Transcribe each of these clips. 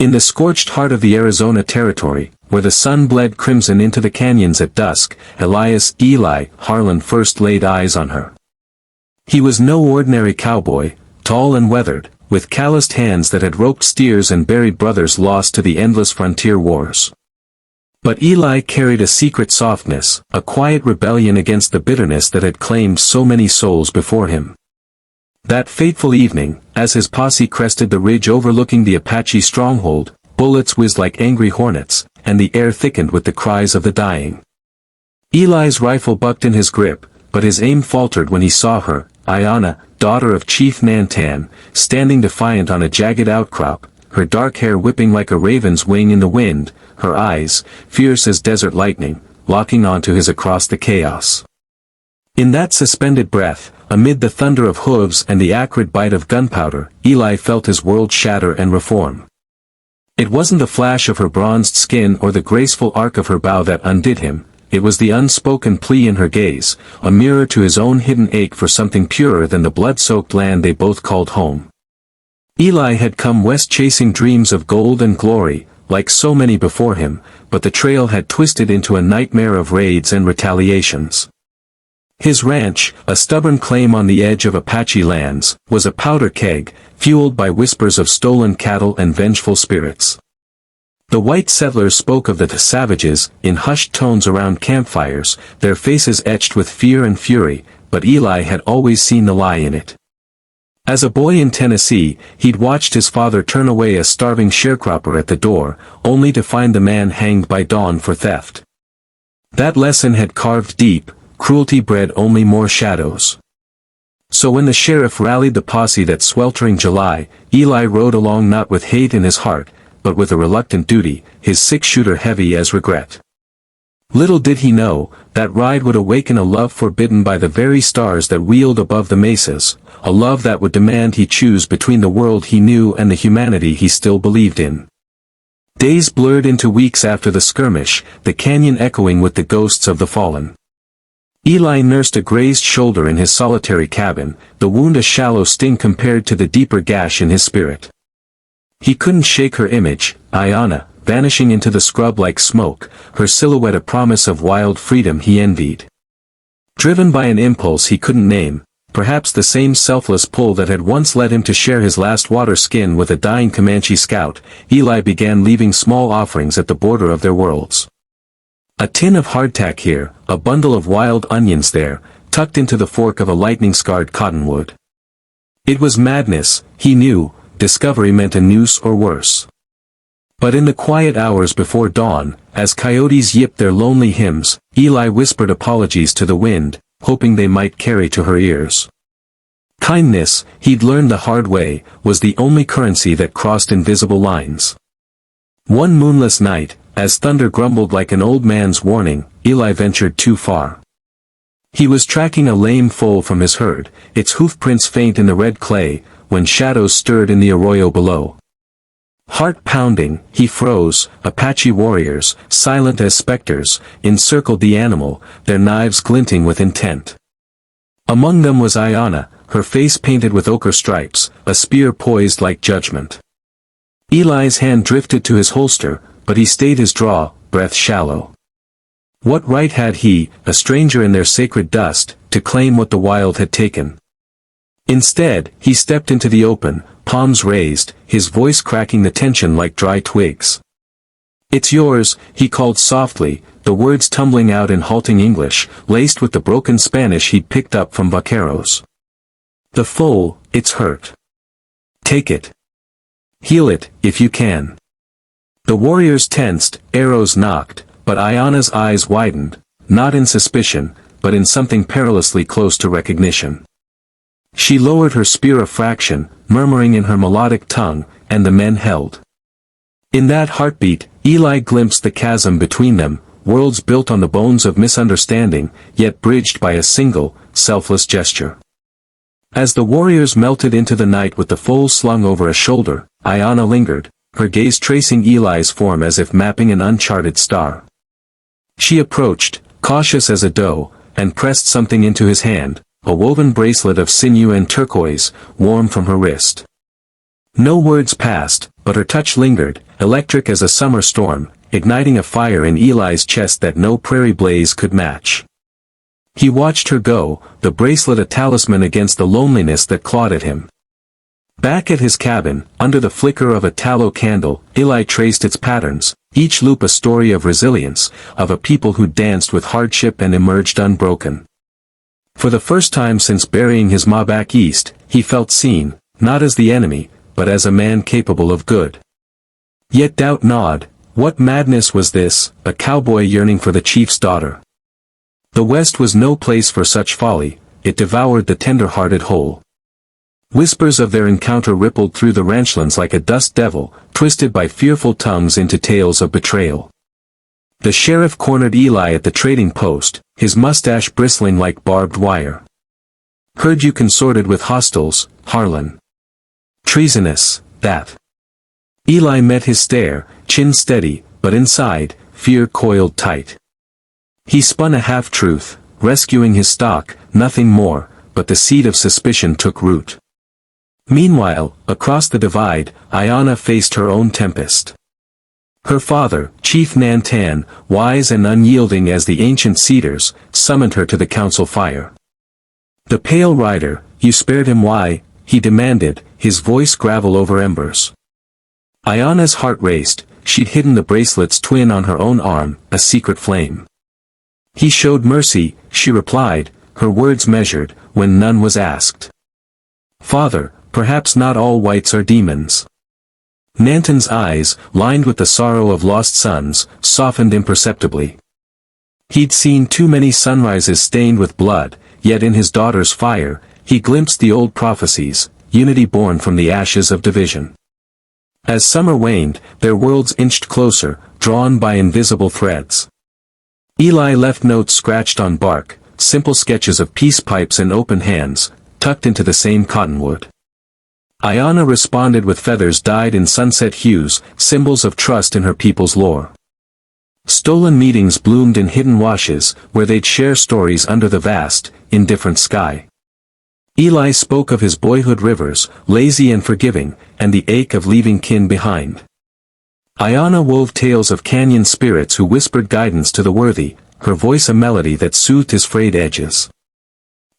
In the scorched heart of the Arizona Territory, where the sun bled crimson into the canyons at dusk, Eli Harlan first laid eyes on her. He was no ordinary cowboy, tall and weathered, with calloused hands that had roped steers and buried brothers lost to the endless frontier wars. But Eli carried a secret softness, a quiet rebellion against the bitterness that had claimed so many souls before him. That fateful evening, as his posse crested the ridge overlooking the Apache stronghold, bullets whizzed like angry hornets, and the air thickened with the cries of the dying. Eli's rifle bucked in his grip, but his aim faltered when he saw her, Ayanna, daughter of Chief Nantan, standing defiant on a jagged outcrop, her dark hair whipping like a raven's wing in the wind, her eyes, fierce as desert lightning, locking onto his across the chaos. In that suspended breath, amid the thunder of hooves and the acrid bite of gunpowder, Eli felt his world shatter and reform. It wasn't the flash of her bronzed skin or the graceful arc of her bow that undid him, it was the unspoken plea in her gaze, a mirror to his own hidden ache for something purer than the blood-soaked land they both called home. Eli had come west chasing dreams of gold and glory, like so many before him, but the trail had twisted into a nightmare of raids and retaliations. His ranch, a stubborn claim on the edge of Apache lands, was a powder keg, fueled by whispers of stolen cattle and vengeful spirits. The white settlers spoke of the savages, in hushed tones around campfires, their faces etched with fear and fury, but Eli had always seen the lie in it. As a boy in Tennessee, he'd watched his father turn away a starving sharecropper at the door, only to find the man hanged by dawn for theft. That lesson had carved deep. Cruelty bred only more shadows. So when the sheriff rallied the posse that sweltering July, Eli rode along not with hate in his heart, but with a reluctant duty, his six-shooter heavy as regret. Little did he know, that ride would awaken a love forbidden by the very stars that wheeled above the mesas, a love that would demand he choose between the world he knew and the humanity he still believed in. Days blurred into weeks after the skirmish, the canyon echoing with the ghosts of the fallen. Eli nursed a grazed shoulder in his solitary cabin, the wound a shallow sting compared to the deeper gash in his spirit. He couldn't shake her image, Ayanna, vanishing into the scrub like smoke, her silhouette a promise of wild freedom he envied. Driven by an impulse he couldn't name, perhaps the same selfless pull that had once led him to share his last water skin with a dying Comanche scout, Eli began leaving small offerings at the border of their worlds. A tin of hardtack here, a bundle of wild onions there, tucked into the fork of a lightning-scarred cottonwood. It was madness, he knew, discovery meant a noose or worse. But in the quiet hours before dawn, as coyotes yipped their lonely hymns, Eli whispered apologies to the wind, hoping they might carry to her ears. Kindness, he'd learned the hard way, was the only currency that crossed invisible lines. One moonless night, as thunder grumbled like an old man's warning, Eli ventured too far. He was tracking a lame foal from his herd, its hoofprints faint in the red clay, when shadows stirred in the arroyo below. Heart pounding, he froze. Apache warriors, silent as specters, encircled the animal, their knives glinting with intent. Among them was Ayanna, her face painted with ochre stripes, a spear poised like judgment. Eli's hand drifted to his holster, but he stayed his draw, breath shallow. What right had he, a stranger in their sacred dust, to claim what the wild had taken? Instead, he stepped into the open, palms raised, his voice cracking the tension like dry twigs. "It's yours," he called softly, the words tumbling out in halting English, laced with the broken Spanish he'd picked up from vaqueros. "The foal, it's hurt. Take it. Heal it, if you can." The warriors tensed, arrows knocked, but Ayanna's eyes widened, not in suspicion, but in something perilously close to recognition. She lowered her spear a fraction, murmuring in her melodic tongue, and the men held. In that heartbeat, Eli glimpsed the chasm between them, worlds built on the bones of misunderstanding, yet bridged by a single, selfless gesture. As the warriors melted into the night with the foal slung over a shoulder, Ayanna lingered, her gaze tracing Eli's form as if mapping an uncharted star. She approached, cautious as a doe, and pressed something into his hand, a woven bracelet of sinew and turquoise, warm from her wrist. No words passed, but her touch lingered, electric as a summer storm, igniting a fire in Eli's chest that no prairie blaze could match. He watched her go, the bracelet a talisman against the loneliness that clawed at him. Back at his cabin, under the flicker of a tallow candle, Eli traced its patterns, each loop a story of resilience, of a people who danced with hardship and emerged unbroken. For the first time since burying his ma back east, he felt seen, not as the enemy, but as a man capable of good. Yet doubt gnawed. What madness was this, a cowboy yearning for the chief's daughter? The West was no place for such folly, it devoured the tender-hearted whole. Whispers of their encounter rippled through the ranchlands like a dust devil, twisted by fearful tongues into tales of betrayal. The sheriff cornered Eli at the trading post, his mustache bristling like barbed wire. "Heard you consorted with hostiles, Harlan. Treasonous, that." Eli met his stare, chin steady, but inside, fear coiled tight. He spun a half-truth, rescuing his stock, nothing more, but the seed of suspicion took root. Meanwhile, across the divide, Ayanna faced her own tempest. Her father, Chief Nantan, wise and unyielding as the ancient cedars, summoned her to the council fire. "The pale rider, you spared him why?" he demanded, his voice gravel over embers. Ayanna's heart raced, she'd hidden the bracelet's twin on her own arm, a secret flame. "He showed mercy," she replied, her words measured, when none was asked. "Father, perhaps not all whites are demons." Nantan's eyes, lined with the sorrow of lost sons, softened imperceptibly. He'd seen too many sunrises stained with blood, yet in his daughter's fire, he glimpsed the old prophecies, unity born from the ashes of division. As summer waned, their worlds inched closer, drawn by invisible threads. Eli left notes scratched on bark, simple sketches of peace pipes and open hands, tucked into the same cottonwood. Ayanna responded with feathers dyed in sunset hues, symbols of trust in her people's lore. Stolen meetings bloomed in hidden washes, where they'd share stories under the vast, indifferent sky. Eli spoke of his boyhood rivers, lazy and forgiving, and the ache of leaving kin behind. Ayanna wove tales of canyon spirits who whispered guidance to the worthy, her voice a melody that soothed his frayed edges.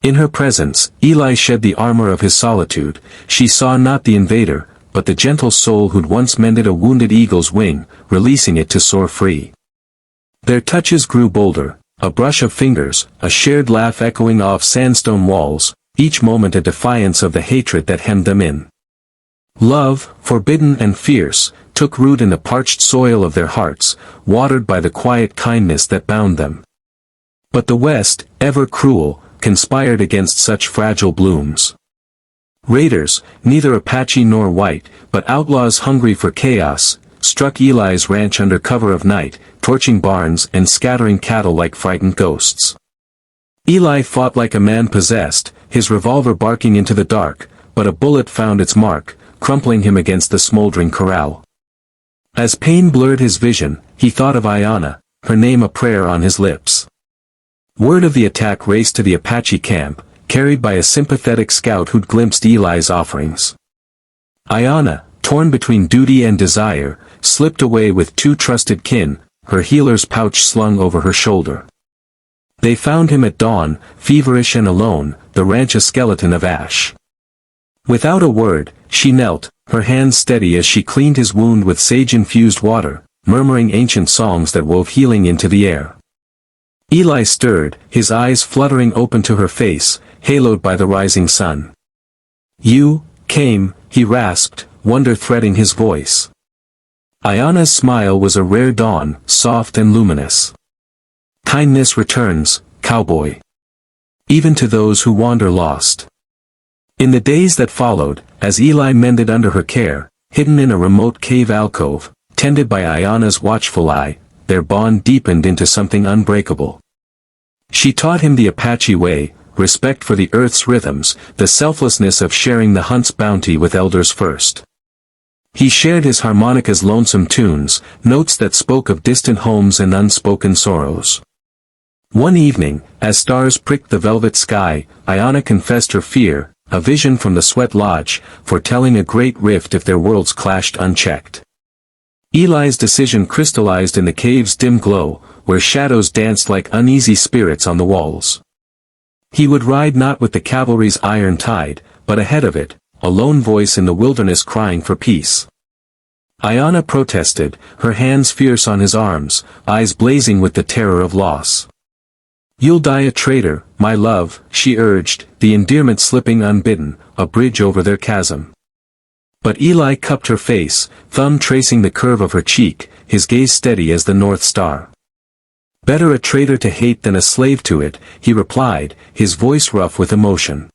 In her presence, Eli shed the armor of his solitude. She saw not the invader, but the gentle soul who'd once mended a wounded eagle's wing, releasing it to soar free. Their touches grew bolder, a brush of fingers, a shared laugh echoing off sandstone walls, each moment a defiance of the hatred that hemmed them in. Love, forbidden and fierce, took root in the parched soil of their hearts, watered by the quiet kindness that bound them. But the West, ever cruel, conspired against such fragile blooms. Raiders, neither Apache nor white, but outlaws hungry for chaos, struck Eli's ranch under cover of night, torching barns and scattering cattle like frightened ghosts. Eli fought like a man possessed, his revolver barking into the dark, but a bullet found its mark, crumpling him against the smoldering corral. As pain blurred his vision, he thought of Ayanna, her name a prayer on his lips. Word of the attack raced to the Apache camp, carried by a sympathetic scout who'd glimpsed Eli's offerings. Ayanna, torn between duty and desire, slipped away with two trusted kin, her healer's pouch slung over her shoulder. They found him at dawn, feverish and alone, the ranch a skeleton of ash. Without a word, she knelt, her hands steady as she cleaned his wound with sage-infused water, murmuring ancient songs that wove healing into the air. Eli stirred, his eyes fluttering open to her face, haloed by the rising sun. "You came," he rasped, wonder threading his voice. Ayanna's smile was a rare dawn, soft and luminous. "Kindness returns, cowboy. Even to those who wander lost." In the days that followed, as Eli mended under her care, hidden in a remote cave alcove, tended by Ayanna's watchful eye, their bond deepened into something unbreakable. She taught him the Apache way, respect for the earth's rhythms, the selflessness of sharing the hunt's bounty with elders first. He shared his harmonica's lonesome tunes, notes that spoke of distant homes and unspoken sorrows. One evening, as stars pricked the velvet sky, Ayanna confessed her fear, a vision from the Sweat Lodge, foretelling a great rift if their worlds clashed unchecked. Eli's decision crystallized in the cave's dim glow, where shadows danced like uneasy spirits on the walls. He would ride not with the cavalry's iron tide, but ahead of it, a lone voice in the wilderness crying for peace. Ayanna protested, her hands fierce on his arms, eyes blazing with the terror of loss. "You'll die a traitor, my love," she urged, the endearment slipping unbidden, a bridge over their chasm. But Eli cupped her face, thumb tracing the curve of her cheek, his gaze steady as the North Star. "Better a traitor to hate than a slave to it," he replied, his voice rough with emotion.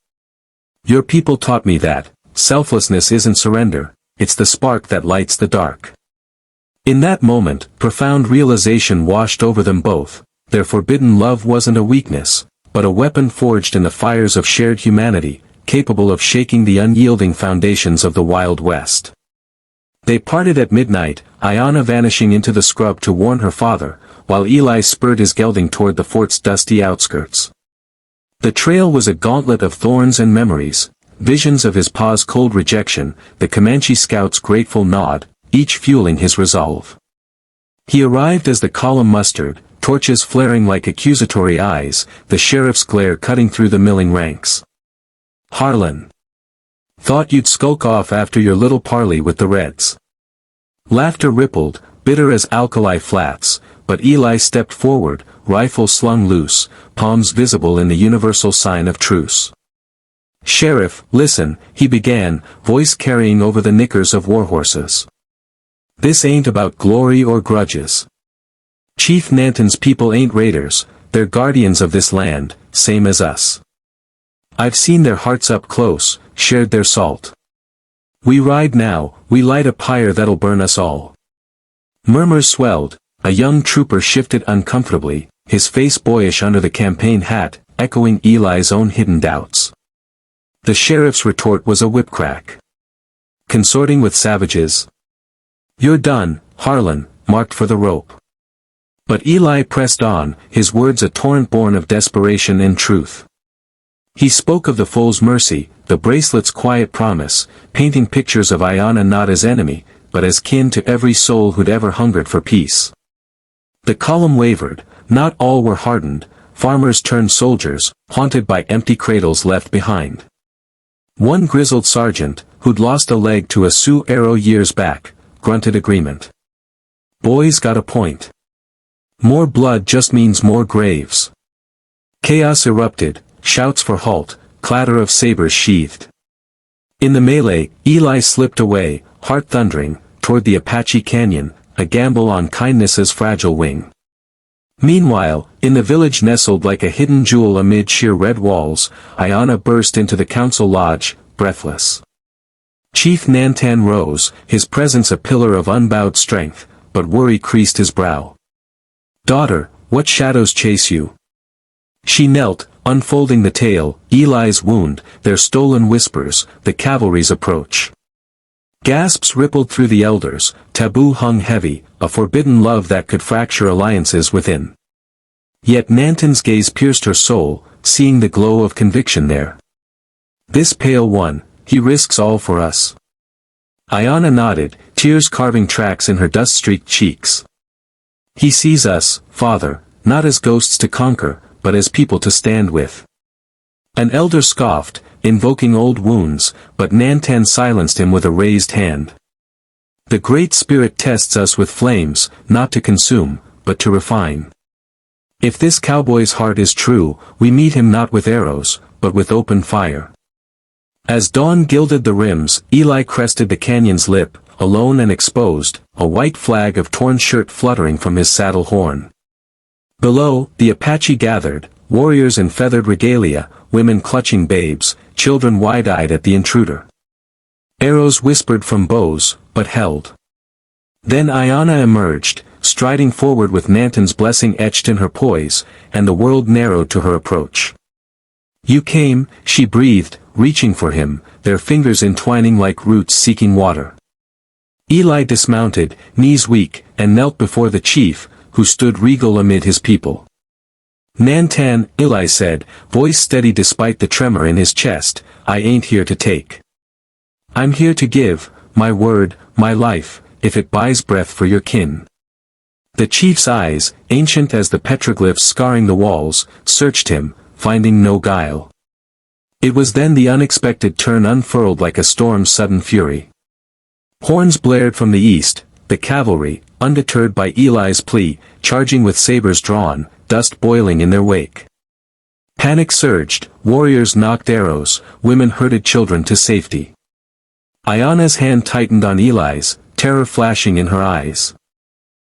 "Your people taught me that selflessness isn't surrender, it's the spark that lights the dark." In that moment, profound realization washed over them both. Their forbidden love wasn't a weakness, but a weapon forged in the fires of shared humanity, capable of shaking the unyielding foundations of the Wild West. They parted at midnight, Ayanna vanishing into the scrub to warn her father, while Eli spurred his gelding toward the fort's dusty outskirts. The trail was a gauntlet of thorns and memories, visions of his pa's cold rejection, the Comanche scout's grateful nod, each fueling his resolve. He arrived as the column mustered, torches flaring like accusatory eyes, the sheriff's glare cutting through the milling ranks. "Harlan. Thought you'd skulk off after your little parley with the Reds." Laughter rippled, bitter as alkali flats, but Eli stepped forward, rifle slung loose, palms visible in the universal sign of truce. "Sheriff, listen," he began, voice carrying over the knickers of warhorses. "This ain't about glory or grudges. Chief Nanton's people ain't raiders, they're guardians of this land, same as us. I've seen their hearts up close, shared their salt. We ride now, we light a pyre that'll burn us all." Murmurs swelled, a young trooper shifted uncomfortably, his face boyish under the campaign hat, echoing Eli's own hidden doubts. The sheriff's retort was a whipcrack. "Consorting with savages? You're done, Harlan, marked for the rope." But Eli pressed on, his words a torrent born of desperation and truth. He spoke of the foe's mercy, the bracelet's quiet promise, painting pictures of Ayanna not as enemy, but as kin to every soul who'd ever hungered for peace. The column wavered, not all were hardened, farmers turned soldiers, haunted by empty cradles left behind. One grizzled sergeant, who'd lost a leg to a Sioux arrow years back, grunted agreement. "Boys got a point. More blood just means more graves." Chaos erupted, shouts for halt, clatter of sabers sheathed. In the melee, Eli slipped away, heart thundering, toward the Apache Canyon, a gamble on kindness's fragile wing. Meanwhile, in the village nestled like a hidden jewel amid sheer red walls, Ayanna burst into the council lodge, breathless. Chief Nantan rose, his presence a pillar of unbowed strength, but worry creased his brow. "Daughter, what shadows chase you?" She knelt, unfolding the tale, Eli's wound, their stolen whispers, the cavalry's approach. Gasps rippled through the elders, taboo hung heavy, a forbidden love that could fracture alliances within. Yet Nanton's gaze pierced her soul, seeing the glow of conviction there. "This pale one, he risks all for us." Ayanna nodded, tears carving tracks in her dust-streaked cheeks. "He sees us, Father, not as ghosts to conquer, but as people to stand with." An elder scoffed, invoking old wounds, but Nantan silenced him with a raised hand. "The Great Spirit tests us with flames, not to consume, but to refine. If this cowboy's heart is true, we meet him not with arrows, but with open fire." As dawn gilded the rims, Eli crested the canyon's lip, alone and exposed, a white flag of torn shirt fluttering from his saddle horn. Below, the Apache gathered, warriors in feathered regalia, women clutching babes, children wide-eyed at the intruder. Arrows whispered from bows, but held. Then Ayanna emerged, striding forward with Nanton's blessing etched in her poise, and the world narrowed to her approach. "You came," she breathed, reaching for him, their fingers entwining like roots seeking water. Eli dismounted, knees weak, and knelt before the chief, who stood regal amid his people. Nantan, Eli said, voice steady despite the tremor in his chest, I ain't here to take. I'm here to give, my word, my life, if it buys breath for your kin. The chief's eyes, ancient as the petroglyphs scarring the walls, searched him, finding no guile. It was then the unexpected turn unfurled like a storm's sudden fury. Horns blared from the east, the cavalry, undeterred by Eli's plea, charging with sabers drawn, dust boiling in their wake. Panic surged, warriors knocked arrows, women herded children to safety. Iana's hand tightened on Eli's, terror flashing in her eyes.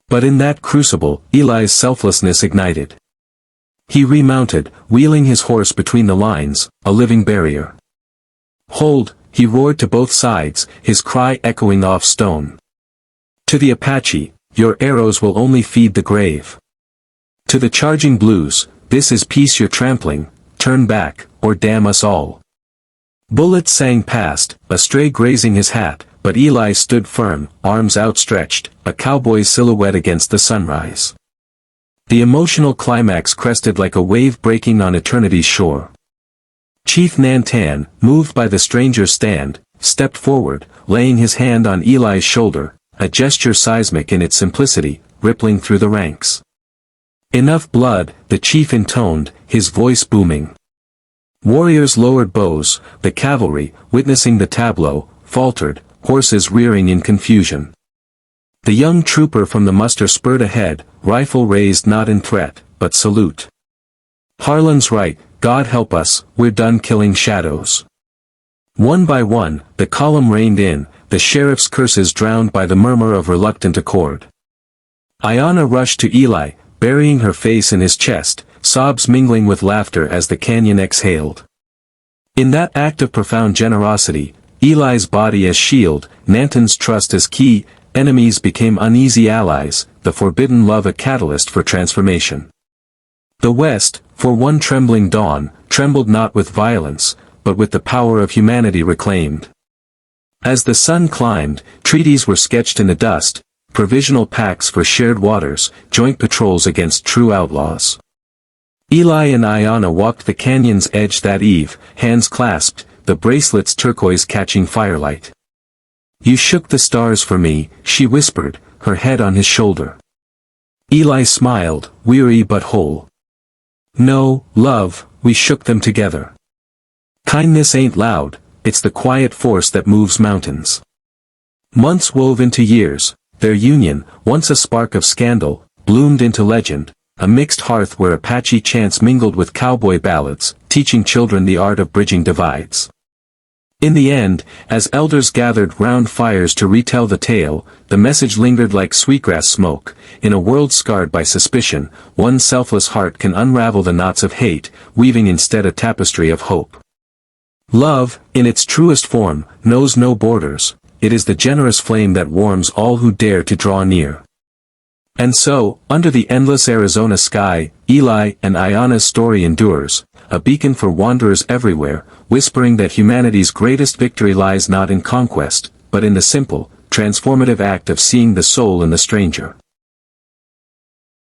But in that crucible, Eli's selflessness ignited. He remounted, wheeling his horse between the lines, a living barrier. Hold, he roared to both sides, his cry echoing off stone. To the Apache, your arrows will only feed the grave. To the charging blues, this is peace you're trampling, turn back, or damn us all. Bullets sang past, a stray grazing his hat, but Eli stood firm, arms outstretched, a cowboy's silhouette against the sunrise. The emotional climax crested like a wave breaking on eternity's shore. Chief Nantan, moved by the stranger's stand, stepped forward, laying his hand on Eli's shoulder, a gesture seismic in its simplicity, rippling through the ranks. Enough blood, the chief intoned, his voice booming. Warriors lowered bows, the cavalry, witnessing the tableau, faltered, horses rearing in confusion. The young trooper from the muster spurred ahead, rifle raised not in threat, but salute. Harlan's right, God help us, we're done killing shadows. One by one, the column reined in, the sheriff's curses drowned by the murmur of reluctant accord. Iana rushed to Eli, burying her face in his chest, sobs mingling with laughter as the canyon exhaled. In that act of profound generosity, Eli's body as shield, Nantan's trust as key, enemies became uneasy allies, the forbidden love a catalyst for transformation. The West, for one trembling dawn, trembled not with violence, but with the power of humanity reclaimed. As the sun climbed, treaties were sketched in the dust, provisional pacts for shared waters, joint patrols against true outlaws. Eli and Iana walked the canyon's edge that eve, hands clasped, the bracelets turquoise catching firelight. You shook the stars for me, she whispered, her head on his shoulder. Eli smiled, weary but whole. No, love, we shook them together. Kindness ain't loud, it's the quiet force that moves mountains. Months wove into years, their union, once a spark of scandal, bloomed into legend, a mixed hearth where Apache chants mingled with cowboy ballads, teaching children the art of bridging divides. In the end, as elders gathered round fires to retell the tale, the message lingered like sweetgrass smoke. In a world scarred by suspicion, one selfless heart can unravel the knots of hate, weaving instead a tapestry of hope. Love, in its truest form, knows no borders. It is the generous flame that warms all who dare to draw near. And so, under the endless Arizona sky, Eli and Iana's story endures, a beacon for wanderers everywhere, whispering that humanity's greatest victory lies not in conquest, but in the simple, transformative act of seeing the soul in the stranger.